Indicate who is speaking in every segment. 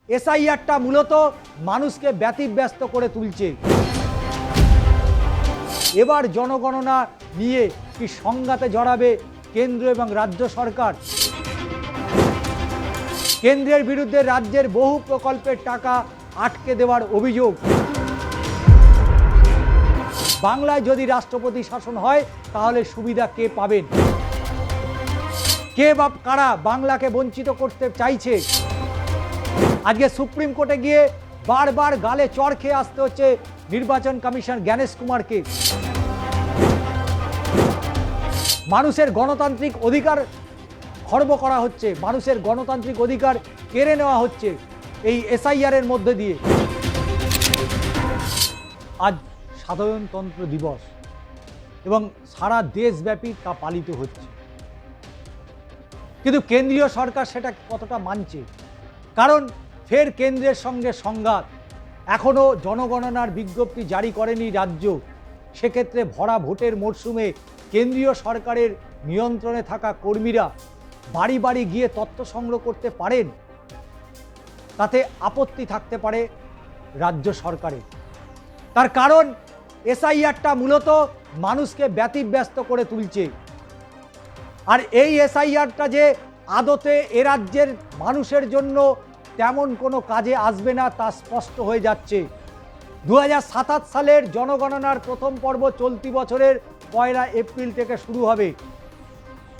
Speaker 1: এসআইআরটা মূলত মানুষকে ব্যতিব্যস্ত করে তুলছে। এবার জনগণনা নিয়ে কি সংঘাতে জড়াবে কেন্দ্র এবং রাজ্য সরকার? কেন্দ্রের বিরুদ্ধে রাজ্যের বহু প্রকল্পের টাকা আটকে দেওয়ার অভিযোগ। বাংলায় যদি রাষ্ট্রপতি শাসন হয় তাহলে সুবিধা কে পাবেন? কে বা কারা বাংলাকে বঞ্চিত করতে চাইছে? আজকে সুপ্রিম কোর্টে গিয়ে বারবার গালে চড় খেয়ে আসতে হচ্ছে নির্বাচন কমিশন জ্ঞানেশ কুমারকে। মানুষের গণতান্ত্রিক অধিকার খর্ব করা হচ্ছে, মানুষের গণতান্ত্রিক অধিকার কেড়ে নেওয়া হচ্ছে এই এসআইআরের মধ্যে দিয়ে। আজ সাধারণতন্ত্র দিবস এবং সারা দেশব্যাপী তা পালিত হচ্ছে, কিন্তু কেন্দ্রীয় সরকার সেটা কতটা মানছে? কারণ ফের কেন্দ্রের সঙ্গে সংঘাত। এখনও জনগণনার বিজ্ঞপ্তি জারি করেনি রাজ্য। সেক্ষেত্রে ভরা ভোটের মরশুমে কেন্দ্রীয় সরকারের নিয়ন্ত্রণে থাকা কর্মীরা বাড়ি বাড়ি গিয়ে তথ্য সংগ্রহ করতে পারেন, তাতে আপত্তি থাকতে পারে রাজ্য সরকারের। তার কারণ এসআইআরটা মূলত মানুষকে ব্যতিব্যস্ত করে তুলছে। আর এই এসআইআরটা যে আদতে এ রাজ্যের মানুষের জন্য তেমন কোনো কাজে আসবে না তা স্পষ্ট হয়ে যাচ্ছে। 2027 সালের জনগণনার প্রথম পর্ব চলতি বছরের 1 এপ্রিল থেকে শুরু হবে,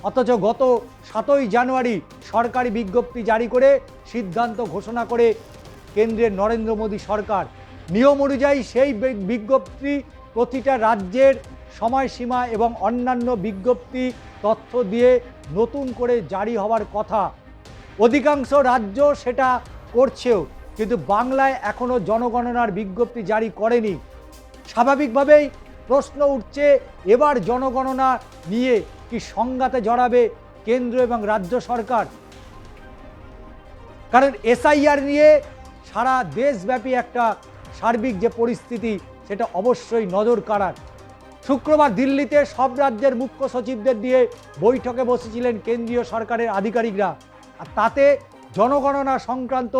Speaker 1: অথচ গত 7 জানুয়ারি সরকারি বিজ্ঞপ্তি জারি করে সিদ্ধান্ত ঘোষণা করে কেন্দ্রের নরেন্দ্র মোদী সরকার। নিয়ম অনুযায়ী সেই বিজ্ঞপ্তি প্রতিটা রাজ্যের সময়সীমা এবং অন্যান্য বিজ্ঞপ্তি তথ্য দিয়ে নতুন করে জারি হওয়ার কথা। অধিকাংশ রাজ্য সেটা করছেও, কিন্তু বাংলায় এখনও জনগণনার বিজ্ঞপ্তি জারি করেনি। স্বাভাবিকভাবেই প্রশ্ন উঠছে, এবার জনগণনা নিয়ে কি সংঘাতে জড়াবে কেন্দ্র এবং রাজ্য সরকার? কারণ এসআইআর নিয়ে সারা দেশব্যাপী একটা সার্বিক যে পরিস্থিতি সেটা অবশ্যই নজর কাড়ার। শুক্রবার দিল্লিতে সব রাজ্যের মুখ্য সচিবদের দিয়ে বৈঠকে বসেছিলেন কেন্দ্রীয় সরকারের আধিকারিকরা, আর তাতে জনগণনা সংক্রান্ত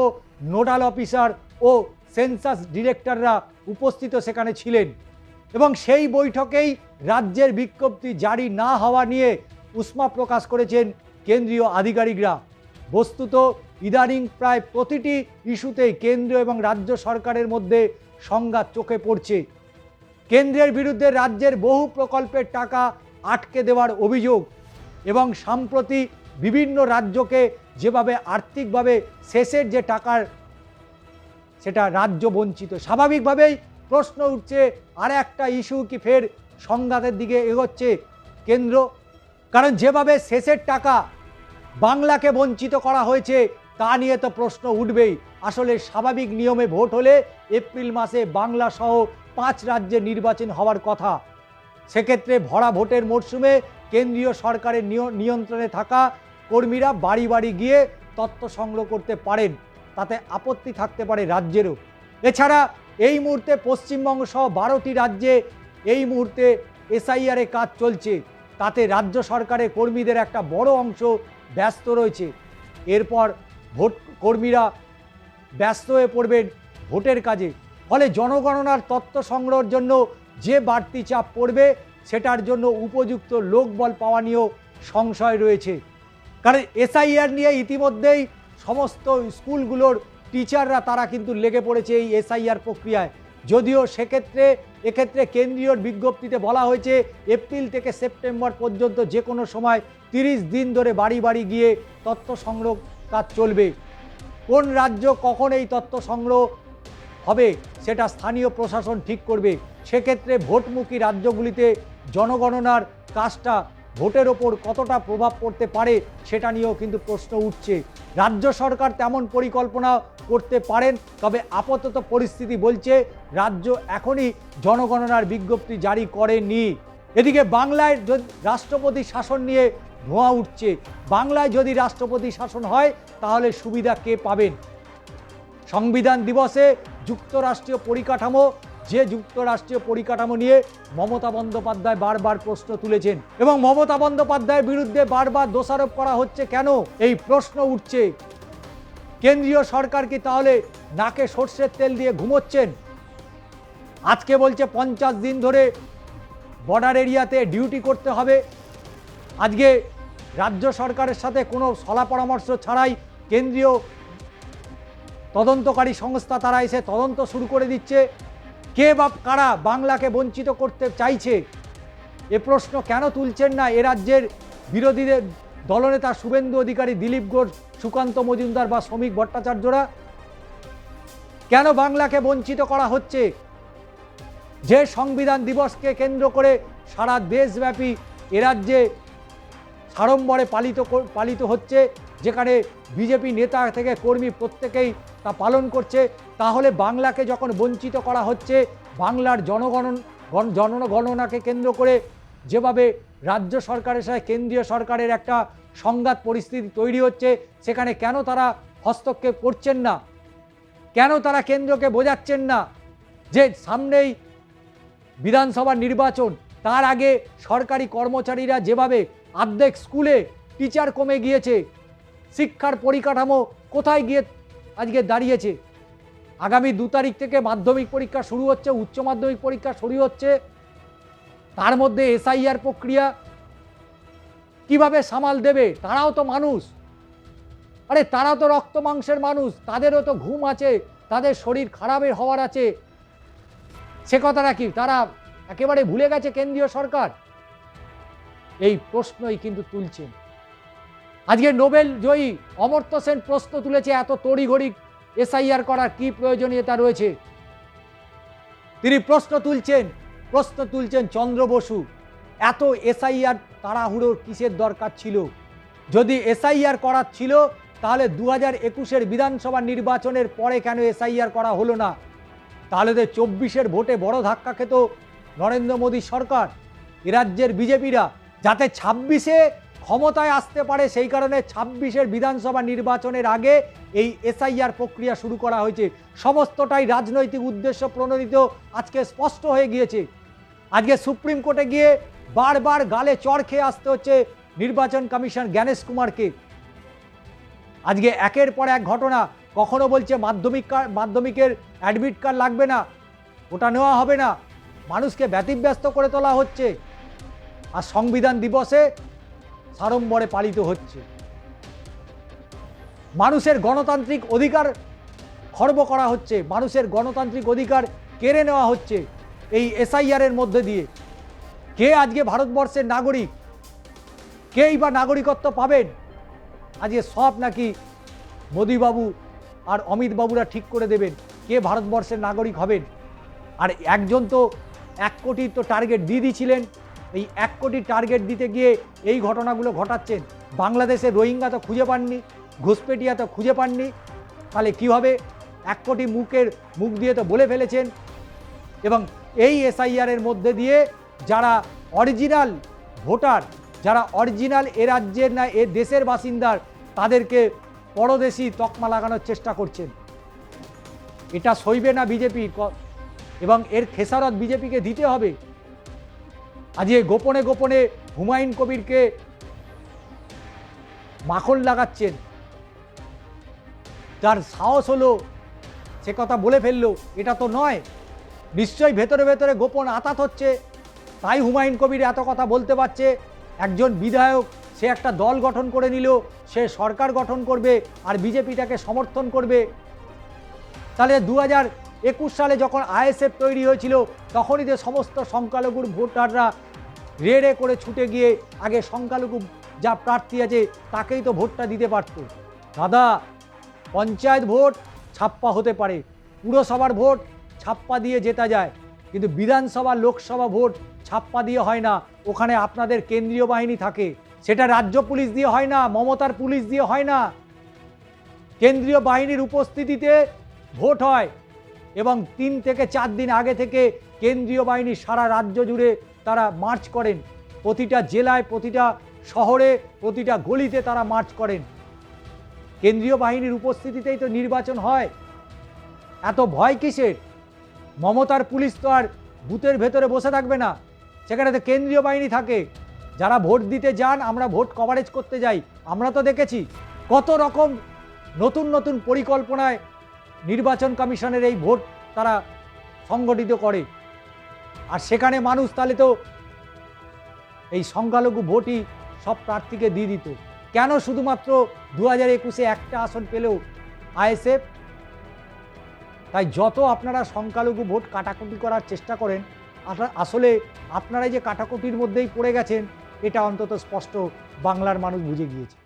Speaker 1: নোডাল অফিসার ও সেন্সাস ডিরেক্টররা উপস্থিত সেখানে ছিলেন। এবং সেই বৈঠকেই রাজ্যের বিজ্ঞপ্তি জারি না হওয়া নিয়ে উষ্মা প্রকাশ করেছেন কেন্দ্রীয় আধিকারিকরা। বস্তুত ইদানিং প্রায় প্রতিটি ইস্যুতেই কেন্দ্র এবং রাজ্য সরকারের মধ্যে সংঘাত চোখে পড়ছে। কেন্দ্রের বিরুদ্ধে রাজ্যের বহু প্রকল্পের টাকা আটকে দেওয়ার অভিযোগ এবং সম্প্রতি বিভিন্ন রাজ্যকে যেভাবে আর্থিকভাবে শেষের যে টাকার সেটা রাজ্য বঞ্চিত। স্বাভাবিকভাবেই প্রশ্ন উঠছে, আর একটা ইস্যু কি ফের সংঘাতের দিকে এগোচ্ছে কেন্দ্র? কারণ যেভাবে শেষের টাকা বাংলাকে বঞ্চিত করা হয়েছে তা নিয়ে তো প্রশ্ন উঠবেই। আসলে স্বাভাবিক নিয়মে ভোট হলে এপ্রিল মাসে বাংলা সহ 5 রাজ্যে নির্বাচন হওয়ার কথা। সেক্ষেত্রে ভরা ভোটের মরশুমে কেন্দ্রীয় সরকারের নিয়ন্ত্রণে থাকা কর্মীরা বাড়ি বাড়ি গিয়ে তথ্য সংগ্রহ করতে পারেন, তাতে আপত্তি থাকতে পারে রাজ্যেরও। এছাড়া এই মুহূর্তে পশ্চিমবঙ্গ সহ 12টি রাজ্যে এই মুহূর্তে এসআইআরে কাজ চলছে, তাতে রাজ্য সরকারের কর্মীদের একটা বড় অংশ ব্যস্ত রয়েছে। এরপর ভোট কর্মীরা ব্যস্ত হয়ে পড়বেন ভোটের কাজে। ফলে জনগণনার তথ্য সংগ্রহের জন্য যে বাড়তি চাপ পড়বে সেটার জন্য উপযুক্ত লোকবল পাওয়া নিয়েও সংশয় রয়েছে। কারণ এসআইআর নিয়ে ইতিমধ্যেই সমস্ত স্কুলগুলোর টিচাররা তারা কিন্তু লেগে পড়েছে এই এসআইআর প্রক্রিয়ায়। যদিও এক্ষেত্রে কেন্দ্রীয় বিজ্ঞপ্তিতে বলা হয়েছে এপ্রিল থেকে সেপ্টেম্বর পর্যন্ত যে কোনো সময় 30 দিন ধরে বাড়ি বাড়ি গিয়ে তথ্য সংগ্রহ কাজ চলবে। কোন রাজ্য কখন এই তথ্য সংগ্রহ হবে সেটা স্থানীয় প্রশাসন ঠিক করবে। সেক্ষেত্রে ভোটমুখী রাজ্যগুলিতে জনগণনার কাজটা ভোটের ওপর কতটা প্রভাব পড়তে পারে সেটা নিয়েও কিন্তু প্রশ্ন উঠছে। রাজ্য সরকার তেমন পরিকল্পনা করতে পারেন, তবে আপাতত পরিস্থিতি বলছে রাজ্য এখনই জনগণনার বিজ্ঞপ্তি জারি করেনি। এদিকে বাংলায় রাষ্ট্রপতি শাসন নিয়ে ধোঁয়া উঠছে। বাংলায় যদি রাষ্ট্রপতি শাসন হয় তাহলে সুবিধা কে পাবেন? সংবিধান দিবসে যুক্তরাষ্ট্রীয় পরিকাঠামো নিয়ে মমতা বন্দ্যোপাধ্যায় বারবার প্রশ্ন তুলেছেন এবং মমতা বন্দ্যোপাধ্যায়ের বিরুদ্ধে বারবার দোষারোপ করা হচ্ছে। কেন এই প্রশ্ন উঠছে? কেন্দ্রীয় সরকার কি তাহলে নাকে সর্ষের তেল দিয়ে ঘুমোচ্ছেন? আজকে বলছে 50 দিন ধরে বর্ডার এরিয়াতে ডিউটি করতে হবে। আজকে রাজ্য সরকারের সাথে কোনো সলা পরামর্শ ছাড়াই কেন্দ্রীয় তদন্তকারী সংস্থা তারা এসে তদন্ত শুরু করে দিচ্ছে। কে বা কারা বাংলাকে বঞ্চিত করতে চাইছে এ প্রশ্ন কেন তুলছেন না এ রাজ্যের বিরোধীদের দলনেতা শুভেন্দু অধিকারী, দিলীপ ঘোষ, সুকান্ত মজুমদার বা শ্রমিক ভট্টাচার্যরা? কেন বাংলাকে বঞ্চিত করা হচ্ছে? যে সংবিধান দিবসকে কেন্দ্র করে সারা দেশব্যাপী এ রাজ্যে সাড়ম্বরে পালিত হচ্ছে, যেখানে বিজেপি নেতা থেকে কর্মী প্রত্যেকেই তা পালন করছে, তাহলে বাংলাকে যখন বঞ্চিত করা হচ্ছে, বাংলার জনগণনাকে কেন্দ্র করে যেভাবে রাজ্য সরকারের সাথে কেন্দ্রীয় সরকারের একটা সংঘাত পরিস্থিতি তৈরি হচ্ছে, সেখানে কেন তারা হস্তক্ষেপ করছেন না? কেন তারা কেন্দ্রকে বোঝাচ্ছেন না যে সামনেই বিধানসভার নির্বাচন, তার আগে সরকারি কর্মচারীরা যেভাবে অর্ধেক স্কুলে টিচার কমে গিয়েছে, শিক্ষার পরিকাঠামো কোথায় গিয়ে আজকে দাঁড়িয়েছে? আগামী 2 তারিখ থেকে মাধ্যমিক পরীক্ষা শুরু হচ্ছে, উচ্চ মাধ্যমিক পরীক্ষা শুরু হচ্ছে, তার মধ্যে এসআইআর প্রক্রিয়া কিভাবে সামাল দেবে? তারাও তো মানুষ, আরে তারা তো রক্ত মাংসের মানুষ, তাদেরও তো ঘুম আছে, তাদের শরীর খারাপের হওয়ার আছে। সে কথাটা কি তারা একেবারে ভুলে গেছে কেন্দ্রীয় সরকার? এই প্রশ্নই কিন্তু তুলছেন। আজকে নোবেল জয়ী অমর্ত্য সেন প্রশ্ন তুলেছে, এত তড়িঘড়ি এসআইআর করার কি প্রয়োজনীয়তা রয়েছে? তিনি প্রশ্ন তুলছেন চন্দ্র বসু, এত এসআইআর তাড়াহুড়োর কিসের দরকার ছিল? যদি এসআইআর করার ছিল তাহলে 2021-এর বিধানসভা নির্বাচনের পরে কেন এসআইআর করা হলো না? তাহলে তো 24-এর ভোটে বড় ধাক্কা খেত নরেন্দ্র মোদী সরকার, এ রাজ্যের বিজেপিরা, যাতে 26-এ ক্ষমতায় আসতে পারে, সেই কারণে 26-এর বিধানসভা নির্বাচনের আগে এই এসআইআর প্রক্রিয়া শুরু করা হয়েছে। সমস্তটাই রাজনৈতিক উদ্দেশ্য প্রণোদিত আজকে স্পষ্ট হয়ে গিয়েছে। আজকে সুপ্রিম কোর্টে গিয়ে বারবার গালে চড় খেয়ে আসতে হচ্ছে নির্বাচন কমিশন জ্ঞানেশ কুমারকে। আজকে একের পর এক ঘটনা, কখনো বলছে মাধ্যমিকের অ্যাডমিট কার্ড লাগবে না, ওটা নেওয়া হবে না, মানুষকে ব্যতিব্যস্ত করে তোলা হচ্ছে, আর সংবিধান দিবসে সাড়ম্বরে পালিত হচ্ছে। মানুষের গণতান্ত্রিক অধিকার খর্ব করা হচ্ছে, মানুষের গণতান্ত্রিক অধিকার কেড়ে নেওয়া হচ্ছে এই এসআইআরের মধ্যে দিয়ে। কে আজকে ভারতবর্ষের নাগরিক? কেই বা নাগরিকত্ব পাবেন? আজকে সব নাকি মোদীবাবু আর অমিত বাবুরা ঠিক করে দেবেন কে ভারতবর্ষের নাগরিক হবেন। আর একজন তো 1 কোটি তো টার্গেট দিয়ে দিয়েছিলেন, এই 1 কোটি টার্গেট দিতে গিয়ে এই ঘটনাগুলো ঘটাচ্ছেন। বাংলাদেশের রোহিঙ্গা তো খুঁজে পাননি, ঘুষপেটিয়া তো খুঁজে পাননি, তাহলে কী হবে? 1 কোটি মুখ দিয়ে তো বলে ফেলেছেন। এবং এই এসআইআরের মধ্যে দিয়ে যারা অরিজিনাল ভোটার, যারা অরিজিনাল এ রাজ্যের না এ দেশের বাসিন্দার, তাদেরকে পরদেশি তকমা লাগানোর চেষ্টা করছেন। এটা সইবে না বিজেপি, এবং এর খেসারত বিজেপিকে দিতে হবে। আজকে গোপনে গোপনে হুমায়ুন কবিরকে মাখন লাগাচ্ছেন, যার সাহস হলো সে কথা বলে ফেললো, এটা তো নয়। নিশ্চয়ই ভেতরে ভেতরে গোপন আঁতাত হচ্ছে, তাই হুমায়ুন কবির এত কথা বলতে পারছে। একজন বিধায়ক, সে একটা দল গঠন করে নিল, সে সরকার গঠন করবে আর বিজেপি তাকে সমর্থন করবে। তাহলে 2021 সালে যখন আইএসএফ তৈরি হয়েছিল, তখনই যে সমস্ত সংখ্যালঘুর ভোটাররা রেড়ে করে ছুটে গিয়ে আগে সংখ্যালঘু যা প্রার্থী আছে তাকেই তো ভোটটা দিতে পারত। দাদা, পঞ্চায়েত ভোট ছাপ্পা হতে পারে, পুরসভার ভোট ছাপ্পা দিয়ে জেতা যায়, কিন্তু বিধানসভা লোকসভা ভোট ছাপ্পা দিয়ে হয় না। ওখানে আপনাদের কেন্দ্রীয় বাহিনী থাকে, সেটা রাজ্য পুলিশ দিয়ে হয় না, মমতার পুলিশ দিয়ে হয় না। কেন্দ্রীয় বাহিনীর উপস্থিতিতে ভোট হয়, এবং 3 থেকে 4 দিন আগে থেকে কেন্দ্রীয় বাহিনী সারা রাজ্য জুড়ে তারা মার্চ করেন। প্রতিটা জেলায়, প্রতিটা শহরে, প্রতিটা গলিতে তারা মার্চ করেন। কেন্দ্রীয় বাহিনীর উপস্থিতিতেই তো নির্বাচন হয়। এত ভয় কিসের? মমতার পুলিশ তো আর বুথের ভেতরে বসে থাকবে না, সেখানে তো কেন্দ্রীয় বাহিনী থাকে। যারা ভোট দিতে যান, আমরা ভোট কভারেজ করতে যাই, আমরা তো দেখেছি কত রকম নতুন নতুন পরিকল্পনায় নির্বাচন কমিশনের এই ভোট তারা সংগঠিত করে। আর সেখানে মানুষ তাহলে তো এই সংখ্যালঘু ভোটই সব প্রার্থীকে দিয়ে দিত। কেন শুধুমাত্র 2021-এ একটা আসন পেলেও আইএসএফ? তাই যত আপনারা সংখ্যালঘু ভোট কাটাকুটি করার চেষ্টা করেন, আসলে আপনারা যে কাটাকুটির মধ্যেই পড়ে গেছেন এটা অন্তত স্পষ্ট বাংলার মানুষ বুঝে গিয়েছে।